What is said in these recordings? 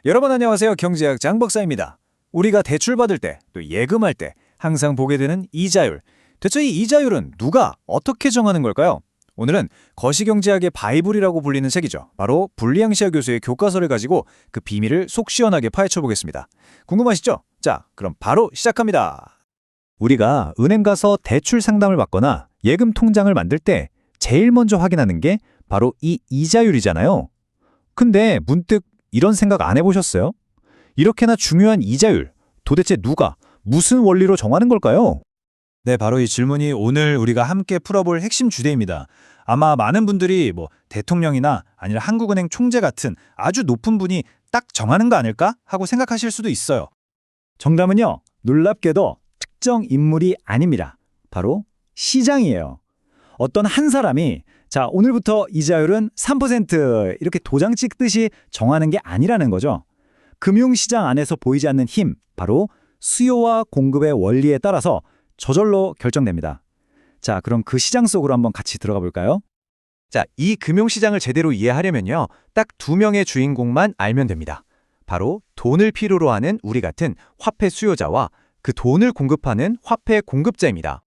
여러분 안녕하세요. 경제학 장 박사입니다. 우리가 대출 받을 때, 또 예금할 때 항상 보게 되는 이자율. 대체 이 이자율은 누가 어떻게 정하는 걸까요? 오늘은 거시경제학의 바이블이라고 불리는 책이죠. 바로 불리앙시아 교수의 교과서를 가지고 그 비밀을 속 시원하게 파헤쳐 보겠습니다. 궁금하시죠? 자, 그럼 바로 시작합니다. 우리가 은행 가서 대출 상담을 받거나 예금 통장을 만들 때 제일 먼저 확인하는 게 바로 이 이자율이잖아요. 근데 문득 이런 생각 안 해보셨어요? 이렇게나 중요한 이자율, 도대체 누가, 무슨 원리로 정하는 걸까요? 네, 바로 이 질문이 오늘 우리가 함께 풀어볼 핵심 주제입니다. 아마 많은 분들이 대통령이나 아니면 한국은행 총재 같은 아주 높은 분이 딱 정하는 거 아닐까 하고 생각하실 수도 있어요. 정답은요, 놀랍게도 특정 인물이 아닙니다. 바로 시장이에요. 어떤 한 사람이 자, 오늘부터 이자율은 3% 이렇게 도장 찍듯이 정하는 게 아니라는 거죠. 금융시장 안에서 보이지 않는 힘, 바로 수요와 공급의 원리에 따라서 저절로 결정됩니다. 자, 그럼 그 시장 속으로 한번 같이 들어가 볼까요? 자, 이 금융시장을 제대로 이해하려면요. 딱 두 명의 주인공만 알면 됩니다. 바로 돈을 필요로 하는 우리 같은 화폐 수요자와 그 돈을 공급하는 화폐 공급자입니다.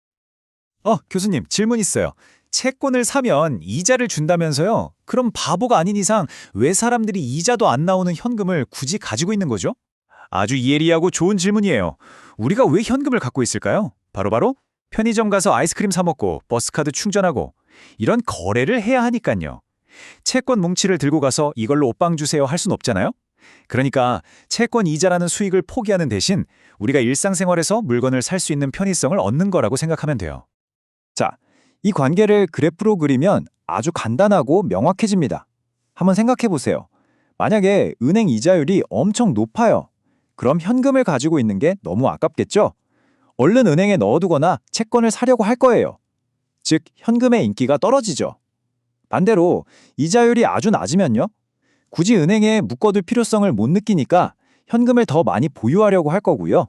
교수님, 질문 있어요. 채권을 사면 이자를 준다면서요? 그럼 바보가 아닌 이상 왜 사람들이 이자도 안 나오는 현금을 굳이 가지고 있는 거죠? 아주 예리하고 좋은 질문이에요. 우리가 왜 현금을 갖고 있을까요? 바로 편의점 가서 아이스크림 사 먹고 버스카드 충전하고 이런 거래를 해야 하니까요. 채권 뭉치를 들고 가서 이걸로 옷방 주세요 할 순 없잖아요. 그러니까 채권 이자라는 수익을 포기하는 대신 우리가 일상생활에서 물건을 살 수 있는 편의성을 얻는 거라고 생각하면 돼요. 자, 이 관계를 그래프로 그리면 아주 간단하고 명확해집니다. 한번 생각해 보세요. 만약에 은행 이자율이 엄청 높아요. 그럼 현금을 가지고 있는 게 너무 아깝겠죠? 얼른 은행에 넣어두거나 채권을 사려고 할 거예요. 즉, 현금의 인기가 떨어지죠. 반대로 이자율이 아주 낮으면요. 굳이 은행에 묶어둘 필요성을 못 느끼니까 현금을 더 많이 보유하려고 할 거고요.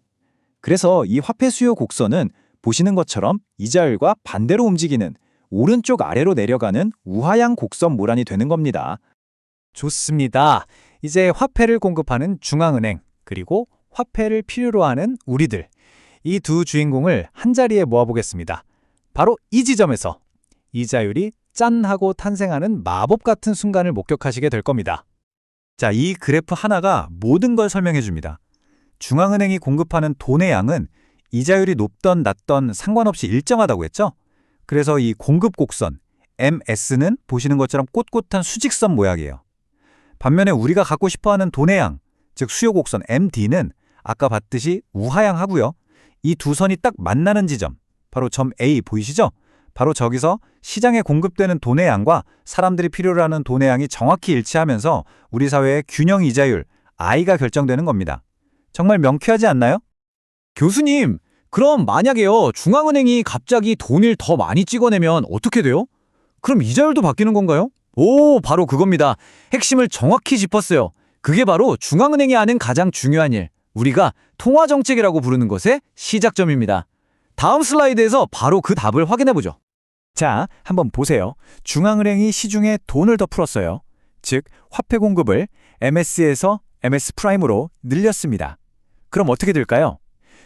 그래서 이 화폐 수요 곡선은 보시는 것처럼 이자율과 반대로 움직이는 오른쪽 아래로 내려가는 우하향 곡선 모란이 되는 겁니다. 좋습니다. 이제 화폐를 공급하는 중앙은행, 그리고 화폐를 필요로 하는 우리들. 이 두 주인공을 한자리에 모아보겠습니다. 바로 이 지점에서 이자율이 짠 하고 탄생하는 마법 같은 순간을 목격하시게 될 겁니다. 자, 이 그래프 하나가 모든 걸 설명해 줍니다. 중앙은행이 공급하는 돈의 양은 이자율이 높던 낮던 상관없이 일정하다고 했죠? 그래서 이 공급 곡선 MS는 보시는 것처럼 꼿꼿한 수직선 모양이에요. 반면에 우리가 갖고 싶어하는 돈의 양, 즉 수요 곡선 MD는 아까 봤듯이 우하향하고요. 이 두 선이 딱 만나는 지점, 바로 점 A 보이시죠? 바로 저기서 시장에 공급되는 돈의 양과 사람들이 필요로 하는 돈의 양이 정확히 일치하면서 우리 사회의 균형 이자율, I가 결정되는 겁니다. 정말 명쾌하지 않나요? 교수님, 그럼 만약에요, 중앙은행이 갑자기 돈을 더 많이 찍어내면 어떻게 돼요? 그럼 이자율도 바뀌는 건가요? 바로 그겁니다. 핵심을 정확히 짚었어요. 그게 바로 중앙은행이 하는 가장 중요한 일, 우리가 통화정책이라고 부르는 것의 시작점입니다. 다음 슬라이드에서 바로 그 답을 확인해보죠. 자, 한번 보세요. 중앙은행이 시중에 돈을 더 풀었어요. 즉, 화폐 공급을 MS에서 MS 프라임으로 늘렸습니다. 그럼 어떻게 될까요?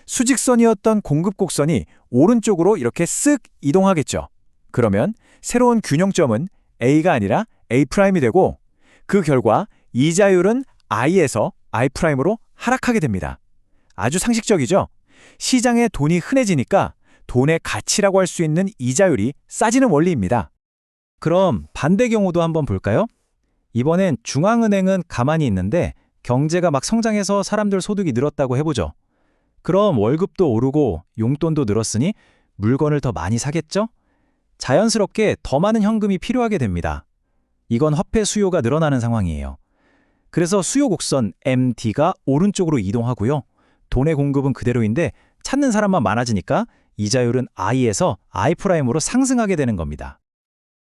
수직선이었던 공급 곡선이 오른쪽으로 이렇게 쓱 이동하겠죠. 그러면 새로운 균형점은 A가 아니라 A'이 되고 그 결과 이자율은 I에서 I'으로 하락하게 됩니다. 아주 상식적이죠? 시장에 돈이 흔해지니까 돈의 가치라고 할 수 있는 이자율이 싸지는 원리입니다. 그럼 반대 경우도 한번 볼까요? 이번엔 중앙은행은 가만히 있는데 경제가 막 성장해서 사람들 소득이 늘었다고 해보죠. 그럼 월급도 오르고 용돈도 늘었으니 물건을 더 많이 사겠죠? 자연스럽게 더 많은 현금이 필요하게 됩니다. 이건 화폐 수요가 늘어나는 상황이에요. 그래서 수요 곡선 MD가 오른쪽으로 이동하고요. 돈의 공급은 그대로인데 찾는 사람만 많아지니까 이자율은 I에서 I'으로 상승하게 되는 겁니다.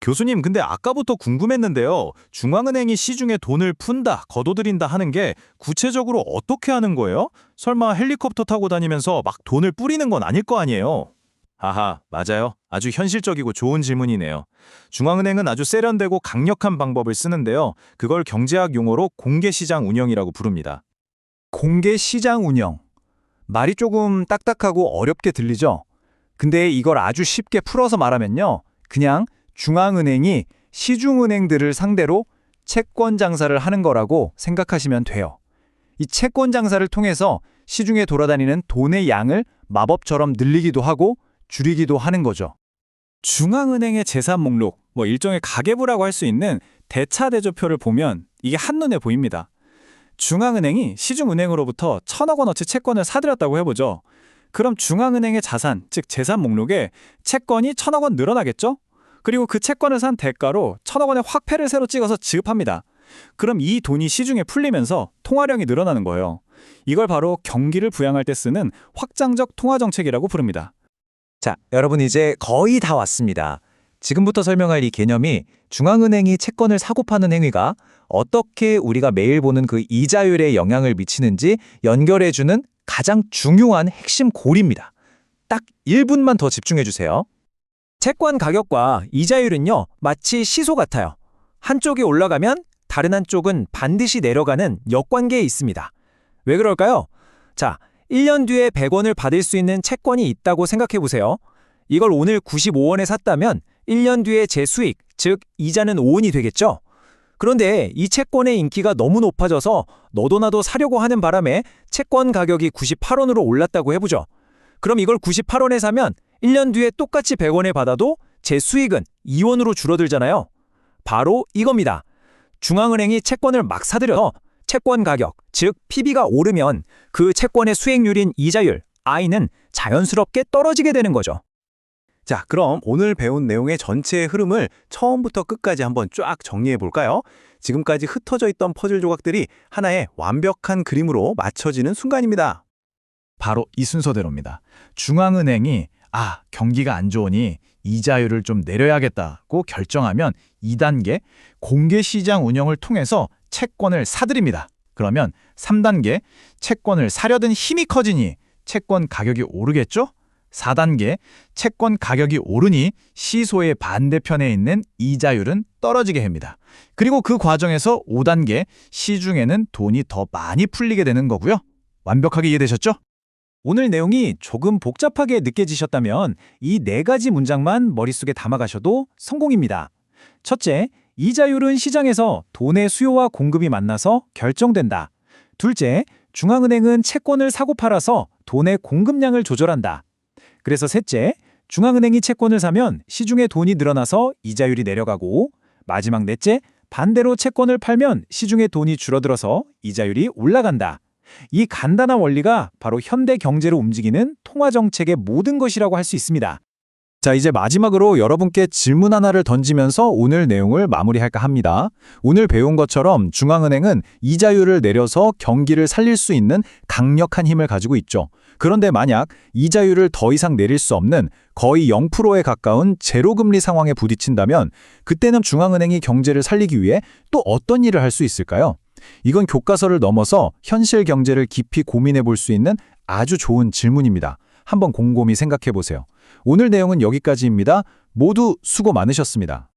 교수님, 근데 아까부터 궁금했는데요. 중앙은행이 시중에 돈을 푼다, 거둬들인다 하는 게 구체적으로 어떻게 하는 거예요? 설마 헬리콥터 타고 다니면서 막 돈을 뿌리는 건 아닐 거 아니에요? 아하, 맞아요. 아주 현실적이고 좋은 질문이네요. 중앙은행은 아주 세련되고 강력한 방법을 쓰는데요. 그걸 경제학 용어로 공개시장 운영이라고 부릅니다. 공개 시장 운영. 말이 조금 딱딱하고 어렵게 들리죠? 근데 이걸 아주 쉽게 풀어서 말하면요. 그냥 중앙은행이 시중은행들을 상대로 채권 장사를 하는 거라고 생각하시면 돼요. 이 채권 장사를 통해서 시중에 돌아다니는 돈의 양을 마법처럼 늘리기도 하고 줄이기도 하는 거죠. 중앙은행의 재산 목록, 일종의 가계부라고 할 수 있는 대차대조표를 보면 이게 한눈에 보입니다. 중앙은행이 시중은행으로부터 1,000억 원어치 채권을 사들였다고 해보죠. 그럼 중앙은행의 자산, 즉 재산 목록에 채권이 1,000억 원 늘어나겠죠? 그리고 그 채권을 산 대가로 1,000억 원의 화폐를 새로 찍어서 지급합니다. 그럼 이 돈이 시중에 풀리면서 통화량이 늘어나는 거예요. 이걸 바로 경기를 부양할 때 쓰는 확장적 통화정책이라고 부릅니다. 자, 여러분 이제 거의 다 왔습니다. 지금부터 설명할 이 개념이 중앙은행이 채권을 사고 파는 행위가 어떻게 우리가 매일 보는 그 이자율에 영향을 미치는지 연결해주는 가장 중요한 핵심 고리입니다. 딱 1분만 더 집중해 주세요. 채권 가격과 이자율은요, 마치 시소 같아요. 한쪽이 올라가면 다른 한쪽은 반드시 내려가는 역관계에 있습니다. 왜 그럴까요? 자, 1년 뒤에 100원을 받을 수 있는 채권이 있다고 생각해 보세요. 이걸 오늘 95원에 샀다면 1년 뒤에 제 수익, 즉 이자는 5원이 되겠죠? 그런데 이 채권의 인기가 너무 높아져서 너도 나도 사려고 하는 바람에 채권 가격이 98원으로 올랐다고 해보죠. 그럼 이걸 98원에 사면 1년 뒤에 똑같이 100원에 받아도 제 수익은 2원으로 줄어들잖아요. 바로 이겁니다. 중앙은행이 채권을 막 사들여서 채권 가격, 즉 PB가 오르면 그 채권의 수익률인 이자율, I는 자연스럽게 떨어지게 되는 거죠. 자, 그럼 오늘 배운 내용의 전체의 흐름을 처음부터 끝까지 한번 쫙 정리해 볼까요? 지금까지 흩어져 있던 퍼즐 조각들이 하나의 완벽한 그림으로 맞춰지는 순간입니다. 바로 이 순서대로입니다. 중앙은행이 경기가 안 좋으니 이자율을 좀 내려야겠다고 결정하면 2단계 공개시장 운영을 통해서 채권을 사들입니다. 그러면 3단계 채권을 사려던 힘이 커지니 채권 가격이 오르겠죠? 4단계 채권 가격이 오르니 시소의 반대편에 있는 이자율은 떨어지게 합니다. 그리고 그 과정에서 5단계 시중에는 돈이 더 많이 풀리게 되는 거고요. 완벽하게 이해되셨죠? 오늘 내용이 조금 복잡하게 느껴지셨다면 이 4가지 문장만 머릿속에 담아가셔도 성공입니다. 첫째, 이자율은 시장에서 돈의 수요와 공급이 만나서 결정된다. 둘째, 중앙은행은 채권을 사고 팔아서 돈의 공급량을 조절한다. 그래서 셋째, 중앙은행이 채권을 사면 시중에 돈이 늘어나서 이자율이 내려가고, 마지막 넷째, 반대로 채권을 팔면 시중에 돈이 줄어들어서 이자율이 올라간다. 이 간단한 원리가 바로 현대 경제를 움직이는 통화정책의 모든 것이라고 할 수 있습니다. 자, 이제 마지막으로 여러분께 질문 하나를 던지면서 오늘 내용을 마무리할까 합니다. 오늘 배운 것처럼 중앙은행은 이자율을 내려서 경기를 살릴 수 있는 강력한 힘을 가지고 있죠. 그런데 만약 이자율을 더 이상 내릴 수 없는 거의 0%에 가까운 제로금리 상황에 부딪힌다면 그때는 중앙은행이 경제를 살리기 위해 또 어떤 일을 할 수 있을까요? 이건 교과서를 넘어서 현실 경제를 깊이 고민해 볼 수 있는 아주 좋은 질문입니다. 한번 곰곰이 생각해 보세요. 오늘 내용은 여기까지입니다. 모두 수고 많으셨습니다.